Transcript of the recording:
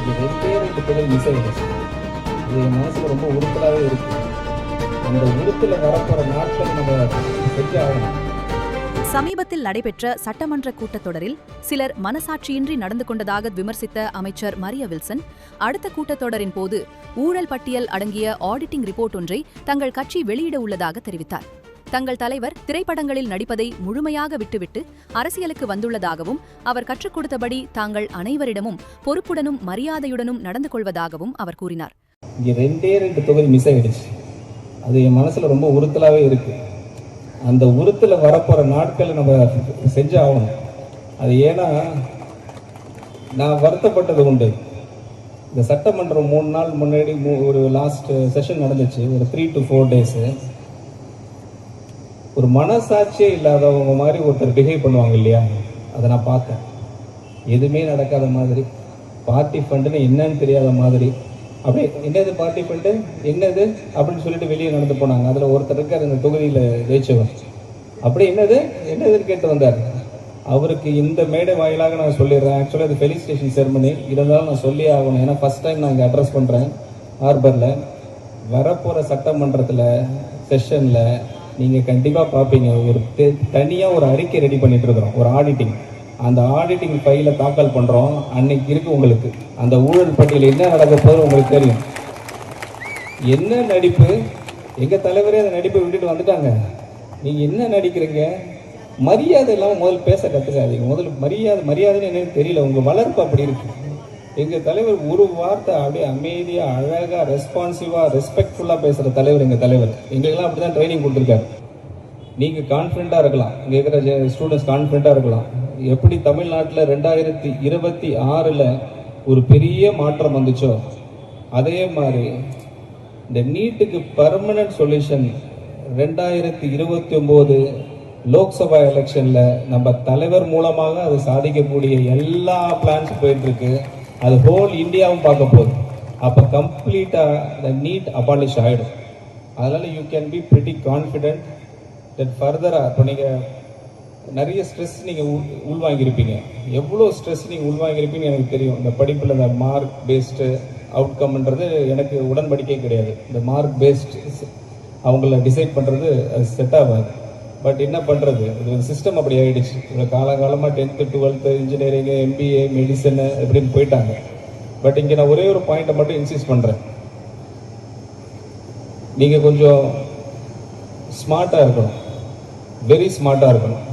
இது 2 தொகுதி மிஸ் ஆகிடுச்சு. இது என் மனசில் ரொம்ப உறுத்தலாகவே இருக்குது. அந்த உறுத்தில் வரப்போகிற நாட்கள் நம்ம செஞ்சு ஆகணும். சமீபத்தில் நடைபெற்ற சட்டமன்ற கூட்டத்தொடரில் சிலர் மனசாட்சியின்றி நடந்து கொண்டதாக விமர்சித்த அமைச்சர் மரிய வில்சன் அடுத்த கூட்டத்தொடரின் போது ஊழல் பட்டியல் அடங்கிய ஆடிட்டிங் ரிப்போர்ட் ஒன்றை தங்கள் கட்சி வெளியிட உள்ளதாக தெரிவித்தார். தங்கள் தலைவர் திரைப்படங்களில் நடிப்பதை முழுமையாக விட்டுவிட்டு அரசியலுக்கு வந்துள்ளதாகவும் அவர் கற்றுக் கொடுத்தபடி தாங்கள் அனைவரிடமும் பொறுப்புடனும் மரியாதையுடனும் நடந்து கொள்வதாகவும் அவர் கூறினார். இங்கே 2 தொகுதி மிஸ் ஆகிடுச்சு. அது என் மனசில் ரொம்ப உறுத்தலாகவே இருக்குது. அந்த உறுத்தில் வரப்போகிற நாட்களை நம்ம செஞ்சு ஆகணும். அது ஏன்னா நான் வருத்தப்பட்டது உண்டு. இந்த சட்டமன்றம் 3 நாள் முன்னாடி ஒரு லாஸ்ட் செஷன் நடந்துச்சு, ஒரு 3 to 4 days. ஒரு மனசாட்சியே இல்லாதவங்க மாதிரி ஒருத்தர் பிஹேவ் பண்ணுவாங்க இல்லையா, அதை நான் பார்த்தேன். எதுவுமே நடக்காத மாதிரி, பார்ட்டி ஃபண்டுன்னு என்னன்னு தெரியாத மாதிரி, அப்படியே என்னது பார்ட்டி ஃபண்டு என்னது அப்படின்னு சொல்லிட்டு வெளியே நடந்து போனாங்க. அதில் ஒருத்தர் இருக்கார் இந்த தொகுதியில் ஜெயிச்சவர், அப்படி என்னதுன்னு கேட்டு வந்தார். அவருக்கு இந்த மேடை வாயிலாக நான் சொல்லிடுறேன். ஆக்சுவலாக இது ஃபெலிசிட்டேஷன் செரமனி, இருந்தாலும் நான் சொல்லியே ஆகணும். ஏன்னா ஃபஸ்ட் டைம் நான் இங்கே அட்ரஸ் பண்ணுறேன் ஹார்பரில். வரப்போகிற சட்டமன்றத்தில் செஷனில் நீங்கள் கண்டிப்பாக பார்ப்பீங்க, ஒரு தனியாக ஒரு அறிக்கை ரெடி பண்ணிட்டு இருக்கிறோம், ஒரு ஆடிட்டிங். அந்த ஆடிட்டிங் ஃபைலை தாக்கல் பண்ணுறோம். அன்னைக்கு இருக்கு உங்களுக்கு அந்த ஊழல் பட்டியல் என்ன நடக்க போகுது உங்களுக்கு தெரியும். என்ன நடிப்பு, எங்கள் தலைவரே அந்த நடிப்பை விட்டுட்டு வந்துட்டாங்க. நீங்கள் என்ன நடிக்கிறீங்க? மரியாதை இல்லாமல் முதல்ல பேச கற்றுக்காதீங்க. முதல்ல மரியாதைன்னு என்னன்னு தெரியல, உங்கள் வளர்ப்பு அப்படி இருக்கு. எங்கள் தலைவர் ஒரு வார்த்தை அப்படியே அமைதியாக அழகாக ரெஸ்பான்சிவாக ரெஸ்பெக்ட்ஃபுல்லாக பேசுகிற தலைவர் எங்கள் தலைவர். எங்களுக்கெல்லாம் அப்படி தான் ட்ரைனிங் கொடுத்துருக்காரு. நீங்கள் கான்ஃபிடண்ட்டாக இருக்கலாம், இங்கே இருக்கிற ஸ்டூடெண்ட்ஸ் கான்ஃபிடண்ட்டாக இருக்கலாம். எப்படி தமிழ்நாட்டில் 2026 ஒரு பெரிய மாற்றம் வந்துச்சோ, அதே மாதிரி இந்த நீட்டுக்கு பர்மனன்ட் சொல்யூஷன் 2029 லோக்சபா எலெக்ஷனில் நம்ம தலைவர் மூலமாக அது சாதிக்கக்கூடிய எல்லா பிளான்ஸ் போயிட்டுருக்கு. அது ஹோல் இந்தியாவும் பார்க்க போகுது. அப்போ கம்ப்ளீட்டாக இந்த நீட் அபாலிஷ் ஆகிடும். அதனால் you can be pretty confident that ஃபர்தராக இப்போ நீங்கள் நிறைய ஸ்ட்ரெஸ் நீங்கள் உள்வாங்கியிருப்பீங்க. எவ்வளோ ஸ்ட்ரெஸ் நீங்கள் உள்வாங்கியிருப்பீங்கன்னு எனக்கு தெரியும். இந்த படிப்பில் இந்த மார்க் பேஸ்டு அவுட்கம்ன்றது எனக்கு உடன்படிக்கை கிடையாது. இந்த மார்க் பேஸ்ட் அவங்கள டிசைட் பண்ணுறது அது செட் ஆகாது. பட் என்ன பண்ணுறது, இது சிஸ்டம் அப்படி ஆகிடுச்சு. இவ்வளோ காலகாலமாக 10th 12th engineering MBA medicine எப்படின்னு போயிட்டாங்க. பட் இங்கே நான் ஒரே ஒரு பாயிண்ட்டை மட்டும் இன்சிஸ்ட் பண்ணுறேன். நீங்கள் கொஞ்சம் ஸ்மார்ட்டாக இருக்கணும், வெரி ஸ்மார்ட்டாக இருக்கணும்.